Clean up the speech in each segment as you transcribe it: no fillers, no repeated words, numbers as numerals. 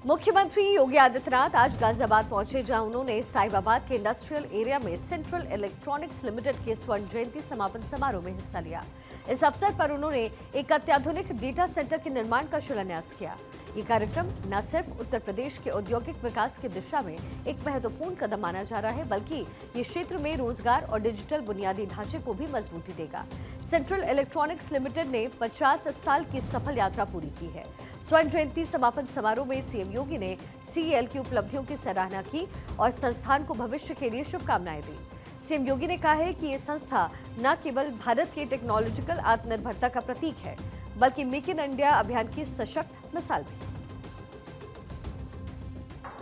मुख्यमंत्री योगी आदित्यनाथ आज गाजियाबाद पहुंचे, जहां उन्होंने साहिबाबाद के इंडस्ट्रियल एरिया में सेंट्रल इलेक्ट्रॉनिक्स लिमिटेड के स्वर्ण जयंती समापन समारोह में हिस्सा लिया। इस अवसर पर उन्होंने एक अत्याधुनिक डेटा सेंटर के निर्माण का शिलान्यास किया। ये कार्यक्रम न सिर्फ उत्तर प्रदेश के औद्योगिक विकास की दिशा में एक महत्वपूर्ण कदम माना जा रहा है, बल्कि ये क्षेत्र में रोजगार और डिजिटल बुनियादी ढांचे को भी मजबूती देगा। सेंट्रल इलेक्ट्रॉनिक्स लिमिटेड ने 50 साल की सफल यात्रा पूरी की है। स्वर्ण जयंती समापन समारोह में सीएम योगी ने सीईएल की उपलब्धियों की सराहना की और संस्थान को भविष्य के लिए शुभकामनाएं दी। सीएम योगी ने कहा है कि ये संस्था न केवल भारत के टेक्नोलॉजिकल आत्मनिर्भरता का प्रतीक है, बल्कि मेक इन इंडिया अभियान की सशक्त मिसाल भी।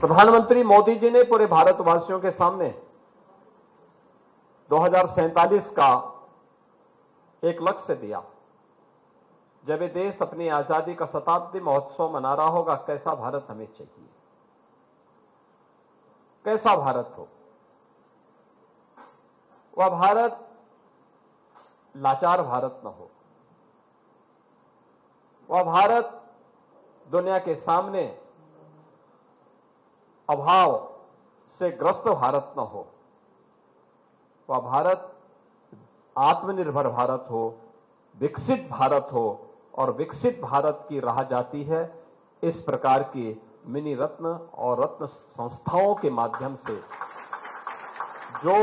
प्रधानमंत्री मोदी जी ने पूरे भारतवासियों के सामने 2047 का एक लक्ष्य दिया। जब ये देश अपनी आजादी का शताब्दी महोत्सव मना रहा होगा, कैसा भारत हमें चाहिए, कैसा भारत हो। वह भारत लाचार भारत न हो, वह भारत दुनिया के सामने अभाव से ग्रस्त भारत न हो, वह भारत आत्मनिर्भर भारत हो, विकसित भारत हो। और विकसित भारत की राह जाती है इस प्रकार की मिनी रत्न और रत्न संस्थाओं के माध्यम से, जो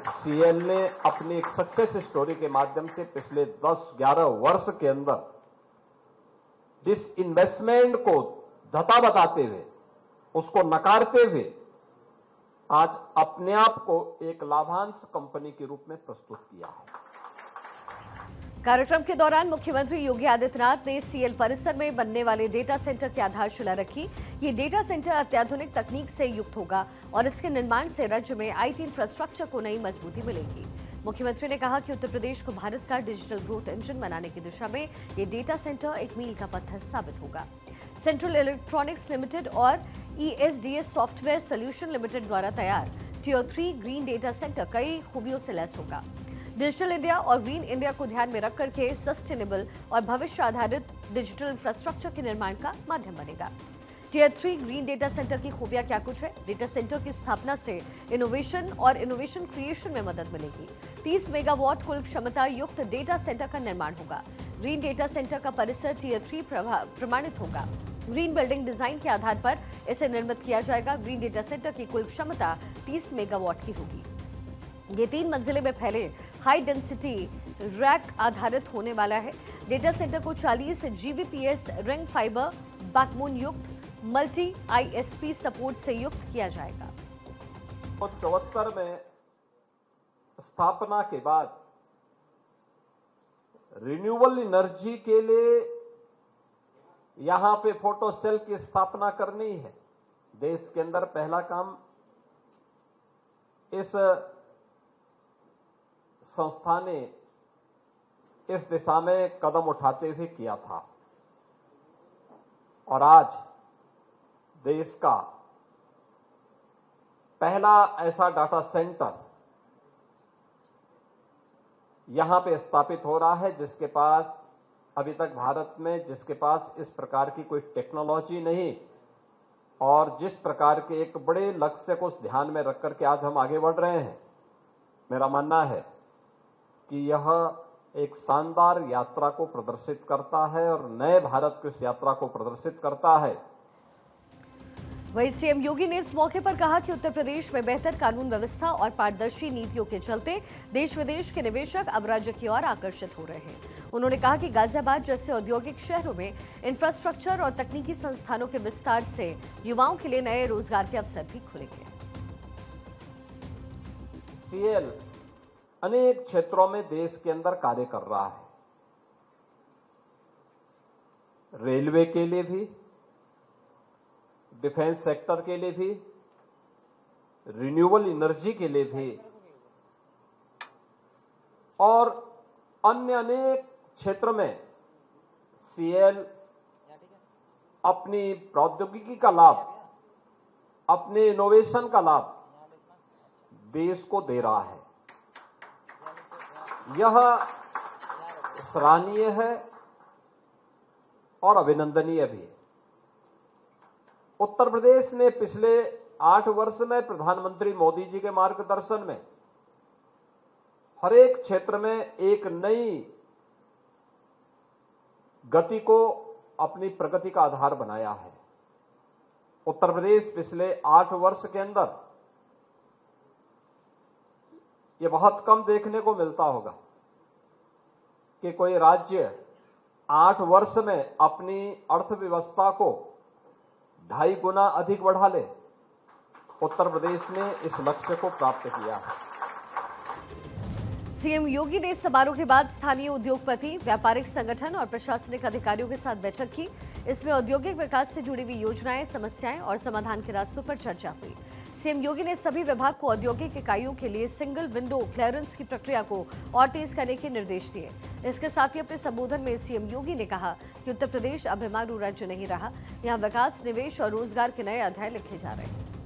सीएल ने अपनी एक सक्सेस स्टोरी के माध्यम से पिछले 10-11 वर्ष के अंदर जिस इन्वेस्टमेंट को धता बताते हुए, उसको नकारते हुए आज अपने आप को एक लाभांश कंपनी के रूप में प्रस्तुत किया है। कार्यक्रम के दौरान मुख्यमंत्री योगी आदित्यनाथ ने सीएल परिसर में बनने वाले डेटा सेंटर की आधारशिला रखी। ये डेटा सेंटर अत्याधुनिक तकनीक से युक्त होगा और इसके निर्माण से राज्य में आईटी इंफ्रास्ट्रक्चर को नई मजबूती मिलेगी। मुख्यमंत्री ने कहा कि उत्तर प्रदेश को भारत का डिजिटल ग्रोथ इंजन बनाने की दिशा में ये डेटा सेंटर एक मील का पत्थर साबित होगा। सेंट्रल इलेक्ट्रॉनिक्स लिमिटेड और ESDS सॉफ्टवेयर सोल्यूशन लिमिटेड द्वारा तैयार Tier 3 ग्रीन डेटा सेंटर कई खूबियों से लैस होगा। डिजिटल इंडिया और ग्रीन इंडिया को ध्यान में रखकर के सस्टेनेबल और भविष्य आधारित डिजिटल इंफ्रास्ट्रक्चर के निर्माण का माध्यम बनेगा। Tier 3 ग्रीन डेटा सेंटर की खूबियां क्या कुछ है? डेटा सेंटर की स्थापना से इनोवेशन और इनोवेशन क्रिएशन में मदद मिलेगी। 30 मेगावाट कुल क्षमता युक्त डेटा सेंटर का निर्माण होगा। ग्रीन डेटा सेंटर का परिसर Tier 3 प्रमाणित होगा। ग्रीन बिल्डिंग डिजाइन के आधार पर इसे निर्मित किया जाएगा। ग्रीन डेटा सेंटर की कुल क्षमता 30 मेगावाट की होगी। ये 3 मंजिले में फैले हाई डेंसिटी रैक आधारित होने वाला है। डेटा सेंटर को 40 Gbps रिंग फाइबर बैकबोन युक्त मल्टी ISP सपोर्ट से युक्त किया जाएगा। 1974 में स्थापना के बाद रिन्यूएबल एनर्जी के लिए यहां पे फोटो सेल की स्थापना करनी है। देश के अंदर पहला काम इस संस्था ने इस दिशा में कदम उठाते हुए किया था और आज देश का पहला ऐसा डाटा सेंटर यहां पे स्थापित हो रहा है जिसके पास अभी तक भारत में जिसके पास इस प्रकार की कोई टेक्नोलॉजी नहीं और जिस प्रकार के एक बड़े लक्ष्य को ध्यान में रख करके आज हम आगे बढ़ रहे हैं। मेरा मानना है कि यह एक शानदार यात्रा को प्रदर्शित करता है और नए भारत की इस यात्रा को प्रदर्शित करता है। वहीं सीएम योगी ने इस मौके पर कहा कि उत्तर प्रदेश में बेहतर कानून व्यवस्था और पारदर्शी नीतियों के चलते देश विदेश के निवेशक अब राज्य की ओर आकर्षित हो रहे हैं। उन्होंने कहा कि गाजियाबाद जैसे औद्योगिक शहरों में इंफ्रास्ट्रक्चर और तकनीकी संस्थानों के विस्तार से युवाओं के लिए नए रोजगार के अवसर भी खुलेंगे। सीएल अनेक क्षेत्रों में देश के अंदर कार्य कर रहा है। रेलवे के लिए भी, डिफेंस सेक्टर के लिए भी, रिन्यूएबल एनर्जी के लिए भी और अन्य अनेक क्षेत्र में सीएल अपनी प्रौद्योगिकी का लाभ, अपने इनोवेशन का लाभ देश को दे रहा है। यह सराहनीय है और अभिनंदनीय भी है। उत्तर प्रदेश ने पिछले 8 वर्ष में प्रधानमंत्री मोदी जी के मार्गदर्शन में हर एक क्षेत्र में एक नई गति को अपनी प्रगति का आधार बनाया है। उत्तर प्रदेश पिछले 8 वर्ष के अंदर, ये बहुत कम देखने को मिलता होगा कि कोई राज्य 8 वर्ष में अपनी अर्थव्यवस्था को 2.5 गुना अधिक बढ़ा ले। उत्तर प्रदेश ने इस लक्ष्य को प्राप्त किया है। सीएम योगी ने इस समारोह के बाद स्थानीय उद्योगपति, व्यापारिक संगठन और प्रशासनिक अधिकारियों के साथ बैठक की। इसमें औद्योगिक विकास से जुड़ी हुई योजनाएं, समस्याएं और समाधान के रास्तों पर चर्चा हुई। सीएम योगी ने सभी विभाग को औद्योगिक इकाइयों के लिए सिंगल विंडो क्लियरेंस की प्रक्रिया को और तेज करने के निर्देश दिए। इसके साथ ही अपने संबोधन में सीएम योगी ने कहा कि उत्तर प्रदेश अभिमारू राज्य नहीं रहा, यहाँ विकास, निवेश और रोजगार के नए अध्याय लिखे जा रहे हैं।